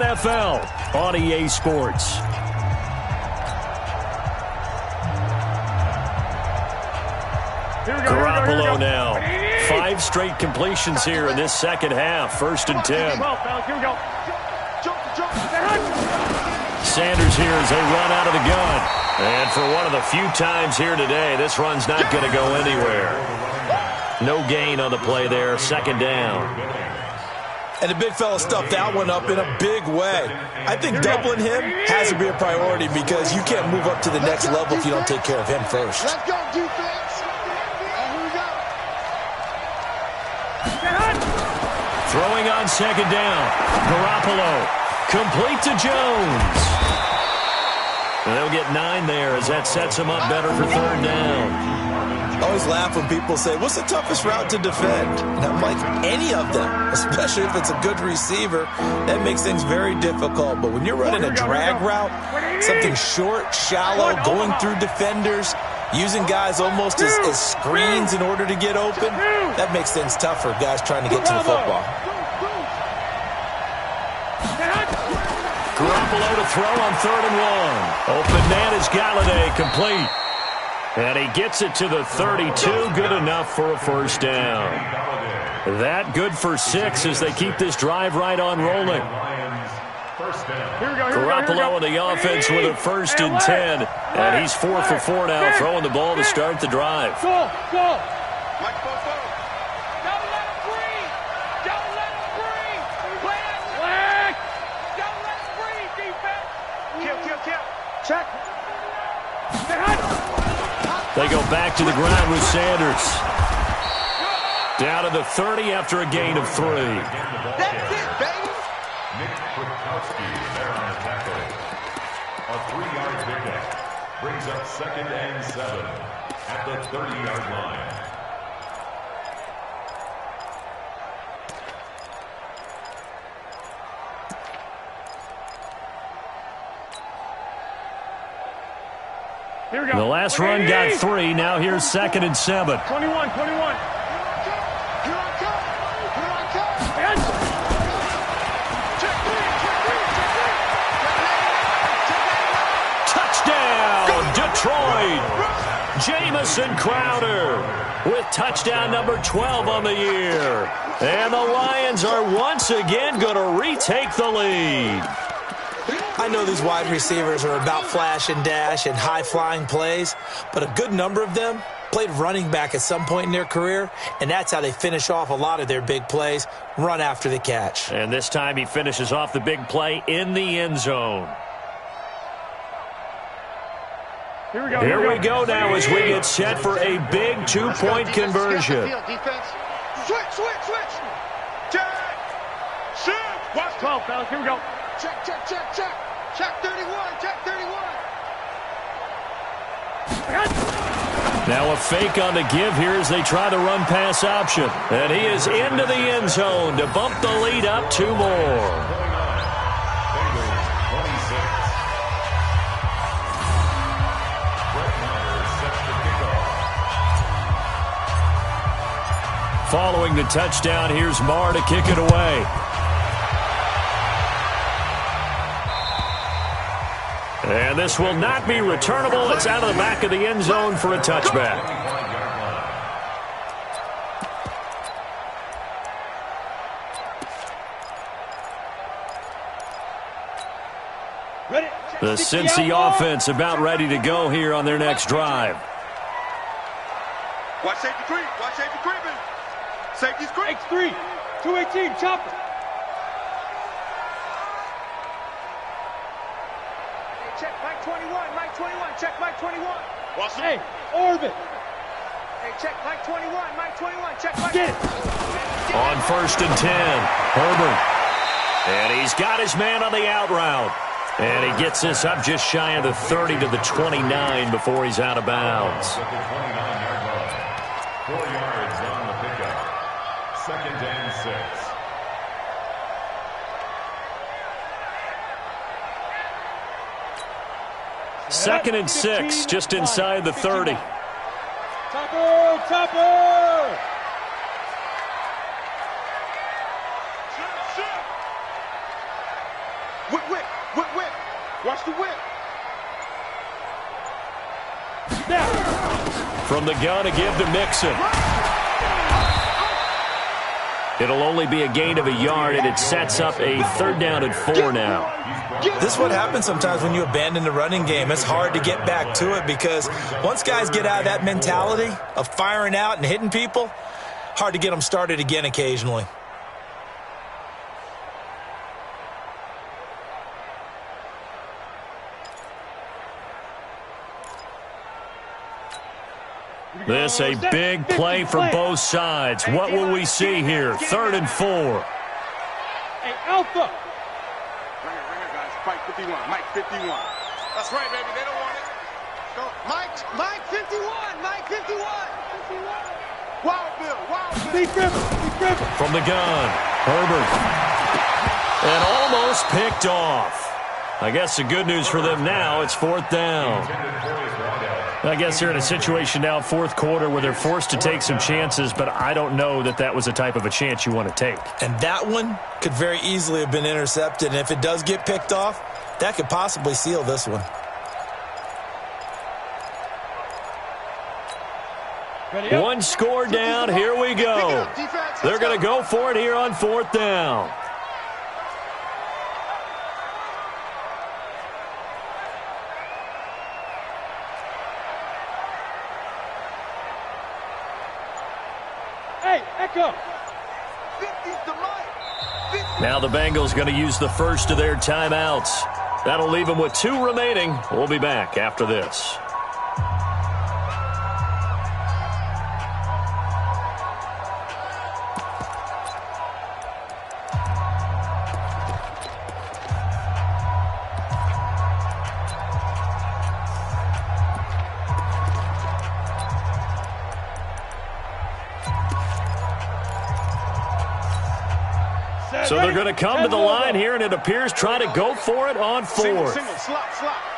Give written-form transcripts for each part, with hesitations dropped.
NFL on EA Sports. Garoppolo now. 5 straight completions here in this second half. 1st and 10. Sanders here as they run out of the gun. And for one of the few times here today, this run's not going to go anywhere. No gain on the play there. 2nd down. And the big fella stuffed that one up in a big way. I think doubling him has to be a priority because you can't move up to the next level if you don't take care of him first. Let's go, defense. Here we go. Throwing on 2nd down. Garoppolo. Complete to Jones. And they'll get 9 there as that sets him up better for 3rd down. I always laugh when people say, what's the toughest route to defend? And I'm like, any of them, especially if it's a good receiver. That makes things very difficult. But when you're running a drag route, something short, shallow, going through defenders, using guys almost as screens in order to get open, that makes things tough for guys trying to get to the football. Garoppolo to throw on 3rd and 1. Open man is Galladay, complete. And he gets it to the 32, good enough for a 1st down. That good for 6 as they keep this drive right on rolling. Garoppolo on the offense with a 1st and 10. And he's 4 for 4 now, throwing the ball to start the drive. Go. Check. They go back to the ground with Sanders. Down to the 30 after a gain of 3. That's it, baby. Nick Kwiatkowski there on the tackle. A 3-yard pickup brings up 2nd and 7 at the 30-yard line. Here we go. The last run got 3. Now here's 2nd and 7. 21. Touchdown, Detroit. Jamison Crowder with touchdown number 12 on the year. And the Lions are once again going to retake the lead. I know these wide receivers are about flash and dash and high-flying plays, but a good number of them played running back at some point in their career, and that's how they finish off a lot of their big plays, run after the catch. And this time he finishes off the big play in the end zone. Here we go now as we get set for a big 2-point conversion. Switch. Check. Shoot. Watch 12, fellas. Here we go. Check. Check 31. Now a fake on the give here as they try the run pass option. And he is into the end zone to bump the lead up 2 more. Following the touchdown, here's Marr to kick it away. And this will not be returnable. It's out of the back of the end zone for a touchback. The Cincy offense about ready to go here on their next drive. Watch safety creep. Safety's creep. X3. 218. Chopper. Check Mike 21. Check Mike 21. Watson. Hey, orbit. Hey, check Mike 21. Check Mike. Get it. On 1st and 10, Herbert. And he's got his man on the out route. And he gets this up just shy of the 30 to the 29 before he's out of bounds. 4 yards on the pickup. 2nd and 6. Second and 6, just inside the 30. Topper! Whip, whip, whip, whip. Watch the whip. From the gun to give to Mixon. It'll only be a gain of a yard, and it sets up a 3rd down and 4 now. This is what happens sometimes when you abandon the running game. It's hard to get back to it because once guys get out of that mentality of firing out and hitting people, hard to get them started again occasionally. This a big play for both sides. What will we see here? 3rd and 4. Hey, Alpha. Ring it, guys. Mike 51. Mike 51. That's right, baby. They don't want it. Go. Mike 51. Mike 51. Wild Bill. Deep river. From the gun, Herbert. And almost picked off. I guess the good news for them now, it's 4th down. I guess they're in a situation now, 4th quarter, where they're forced to take some chances, but I don't know that that was the type of a chance you want to take. And that one could very easily have been intercepted, and if it does get picked off, that could possibly seal this one. One score down, here we go. They're going to go for it here on 4th down. Now the Bengals going to use the first of their timeouts. That'll leave them with 2 remaining. We'll be back after this. So they're going to come to the line here, and it appears try to go for it on 4th. Single, slop.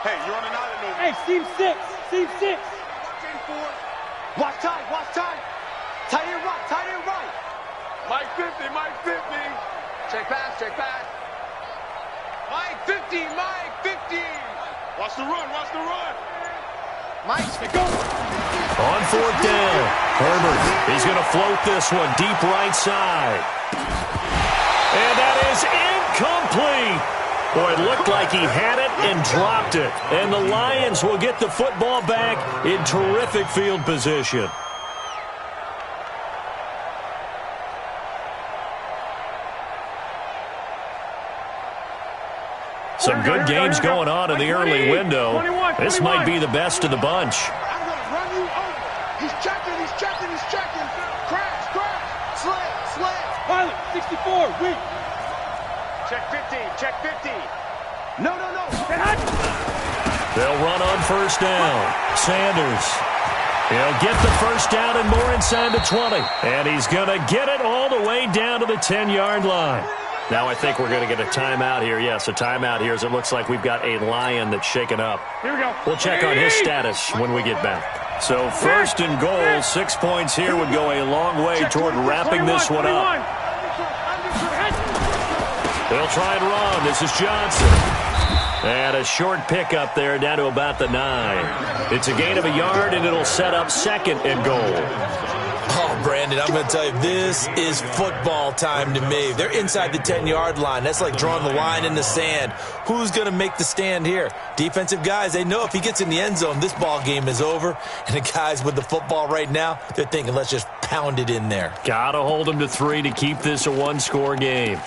Hey, you're on an island over. Hey, seam 6. Watch time. Tight end right. Mike 50. Check pass. Mike 50. Watch the run. Mike, go. On 4th down, Herbert, he's going to float this one deep right side. And that is incomplete. Boy, it looked like he had it and dropped it. And the Lions will get the football back in terrific field position. Some good games going on in the early window. This might be the best of the bunch. I'm going to run you over. He's checking. Crash. Slam. Pilot, 64, weak. Check 50. No. They'll run on 1st down. Sanders. He'll get the 1st down and more inside the 20. And he's going to get it all the way down to the 10-yard line. Now I think we're going to get a timeout here. Yes, a timeout here as it looks like we've got a Lion that's shaken up. Here we go. We'll check on his status when we get back. So 1st and goal, 6 points here would go a long way toward wrapping this one up. They'll try and run. This is Johnson. And a short pickup there down to about the 9. It's a gain of a yard, and it'll set up 2nd and goal. Oh, Brandon, I'm going to tell you, this is football time to me. They're inside the 10-yard line. That's like drawing the line in the sand. Who's going to make the stand here? Defensive guys, they know if he gets in the end zone, this ball game is over. And the guys with the football right now, they're thinking, let's just pound it in there. Got to hold them to 3 to keep this a one-score game.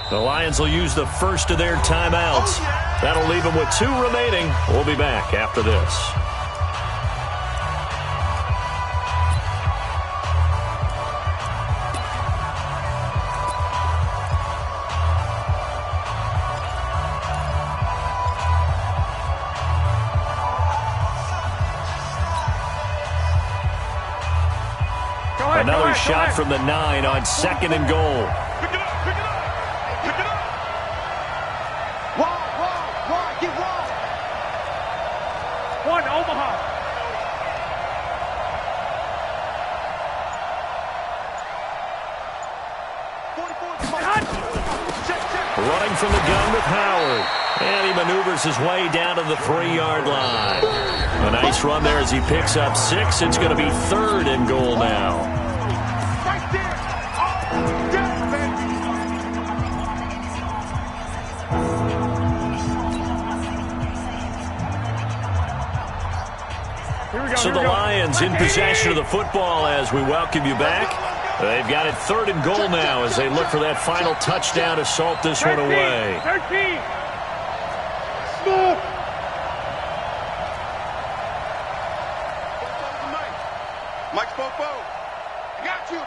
The Lions will use the first of their timeouts. That'll leave them with 2 remaining. We'll be back after this. Another shot from the 9 on 2nd and goal. Pick it up, pick it up. Pick it up. Wide, get wide. 1, Omaha. Running from the gun with Howard. And he maneuvers his way down to the 3-yard line. A nice run there as he picks up 6. It's going to be 3rd and goal now. Right there. Oh, down, baby. So the Lions in possession of the football as we welcome you back. They've got it 3rd and goal now as they look for that final touchdown to salt this one away. 13. Smooth. Mike Spopo. I got you,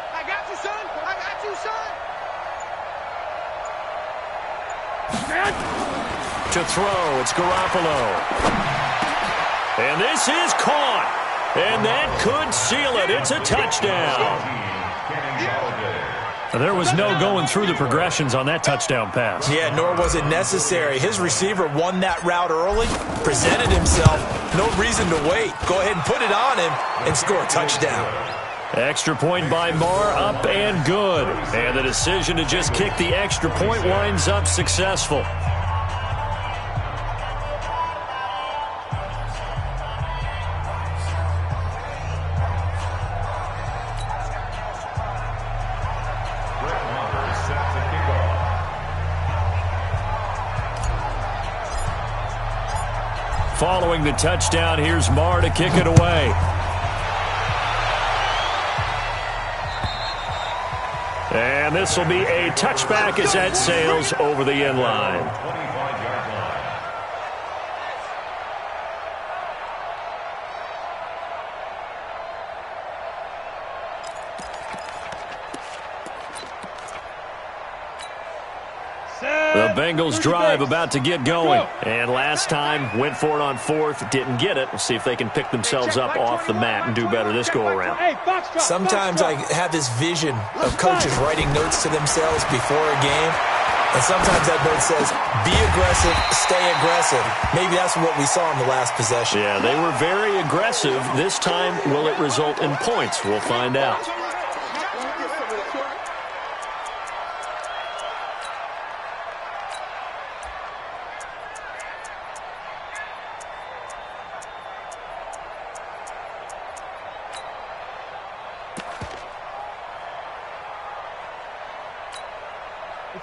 son. I got you, son. To throw, it's Garoppolo. And this is caught. And that could seal it. It's a touchdown. There was no going through the progressions on that touchdown pass. Yeah, nor was it necessary. His receiver won that route early, presented himself. No reason to wait. Go ahead and put it on him and score a touchdown. Extra point by Marr, up and good. And the decision to just kick the extra point winds up successful. Following the touchdown, here's Marr to kick it away. And this will be a touchback as that sails over the end line. The Bengals drive about to get going. And last time, went for it on 4th, didn't get it. We'll see if they can pick themselves up off the mat and do better this go-around. Sometimes I have this vision of coaches writing notes to themselves before a game. And sometimes that note says, be aggressive, stay aggressive. Maybe that's what we saw in the last possession. Yeah, they were very aggressive. This time, will it result in points? We'll find out.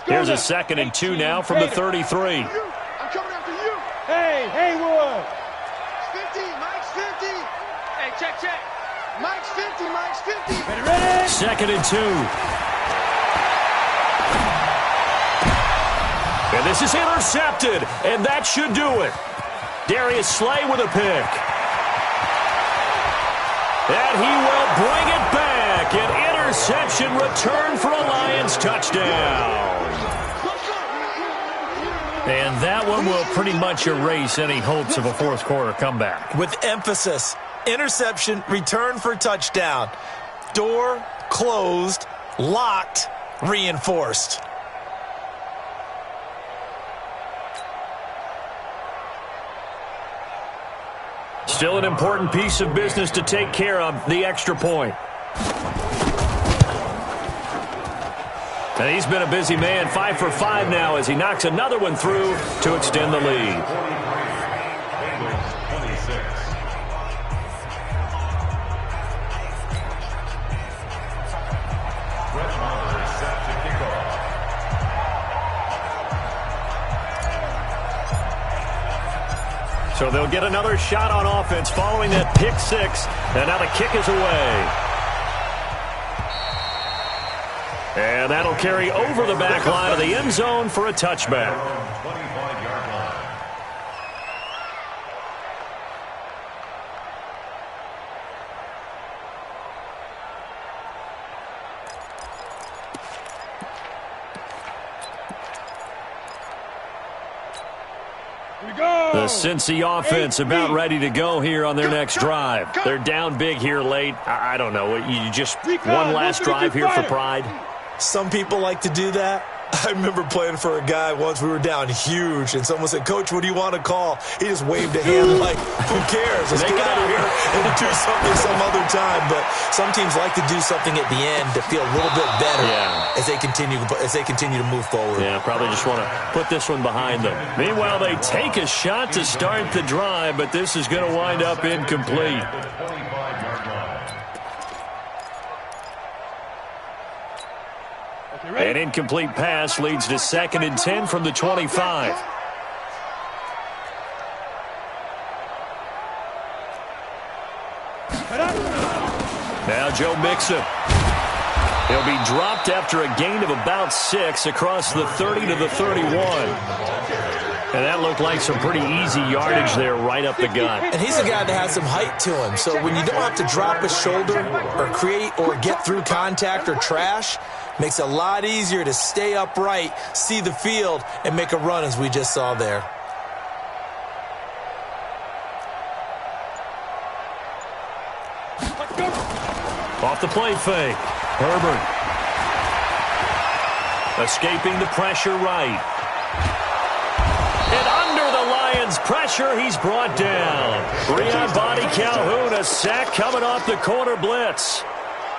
Here's a 2nd and 2 now from the 33. I'm coming after you. Hey, Haywood. 50, Mike's 50. Hey, check. Mike's 50, Mike's 50. Ready? 2nd and 2. And this is intercepted, and that should do it. Darius Slay with a pick. And he will bring it back. An interception return for a Lions touchdown. And that one will pretty much erase any hopes of a 4th quarter comeback. With emphasis, interception, return for touchdown. Door closed, locked, reinforced. Still an important piece of business to take care of, the extra point. And he's been a busy man, 5 for 5 now as he knocks another one through to extend the lead. So they'll get another shot on offense following that pick 6. And now the kick is away. And that'll carry over the back line of the end zone for a touchback. The The Cincy offense about ready to go here on their next drive. They're down big here late. I don't know. You just one last drive here for pride? Some people like to do that. I remember playing for a guy once. We were down huge, and someone said, "Coach, what do you want to call?" He just waved a hand like, who cares? Let's get out of here and do something some other time. But some teams like to do something at the end to feel a little bit better as they continue to move forward. Yeah, probably just want to put this one behind them. Meanwhile, they take a shot to start the drive, but this is going to wind up incomplete. An incomplete pass leads to 2nd and 10 from the 25. Now Joe Mixon. He'll be dropped after a gain of about 6 across the 30 to the 31. And that looked like some pretty easy yardage there right up the gut. And he's a guy that has some height to him. So when you don't have to drop a shoulder or create or get through contact or trash, makes it a lot easier to stay upright, see the field, and make a run as we just saw there. Off the play fake. Herbert. Escaping the pressure right. And under the Lions' pressure, he's brought down. Breon Body Calhoun, a sack coming off the corner blitz.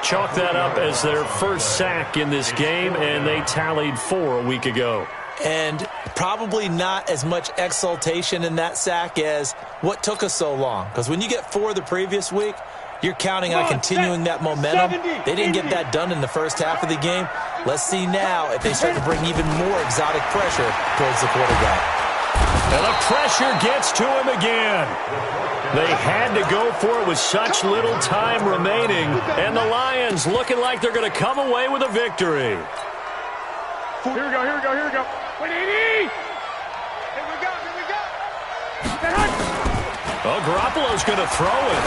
Chalk that up as their first sack in this game, and they tallied 4 a week ago. And probably not as much exultation in that sack as what took us so long. Because when you get 4 the previous week, you're counting on continuing that momentum. They didn't get that done in the first half of the game. Let's see now if they start to bring even more exotic pressure towards the quarterback. And the pressure gets to him again. They had to go for it with such little time remaining. And the Lions looking like they're going to come away with a victory. Here we go, here we go, here we go. 180! Here we go, here we go. Well, Garoppolo's going to throw it.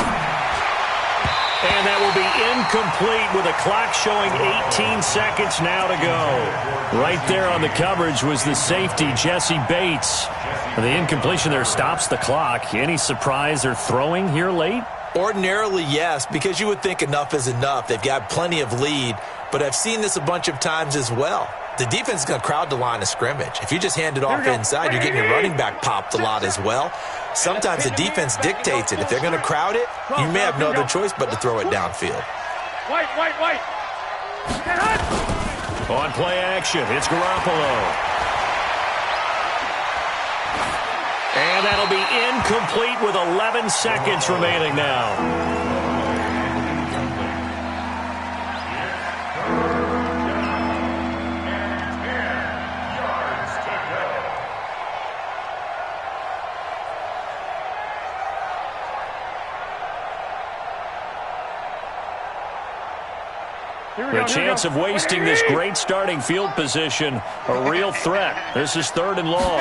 And that will be incomplete with a clock showing 18 seconds now to go. Right there on the coverage was the safety, Jesse Bates. The incompletion there stops the clock. Any surprise they're throwing here late? Ordinarily, yes, because you would think enough is enough. They've got plenty of lead, but I've seen this a bunch of times as well. The defense is going to crowd the line of scrimmage. If you just hand it off inside, you're getting your running back popped a lot as well. Sometimes the defense dictates it. If they're going to crowd it, you may have no other choice but to throw it downfield. White. On play action, it's Garoppolo. And that'll be incomplete with 11 seconds remaining now. The chance of wasting this great starting field position, a real threat. This is 3rd and long.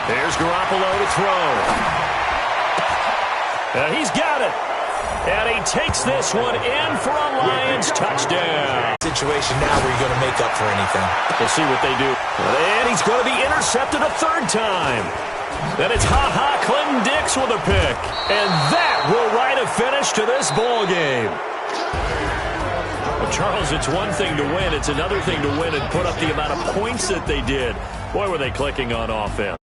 There's Garoppolo to throw. And he's got it. And he takes this one in for a Lions touchdown. Situation now where you're going to make up for anything. We'll see what they do. And he's going to be intercepted a 3rd time. Then it's Clinton Dix with a pick. And that will write a finish to this ball game. Well, Charles, it's one thing to win. It's another thing to win and put up the amount of points that they did. Boy, were they clicking on offense.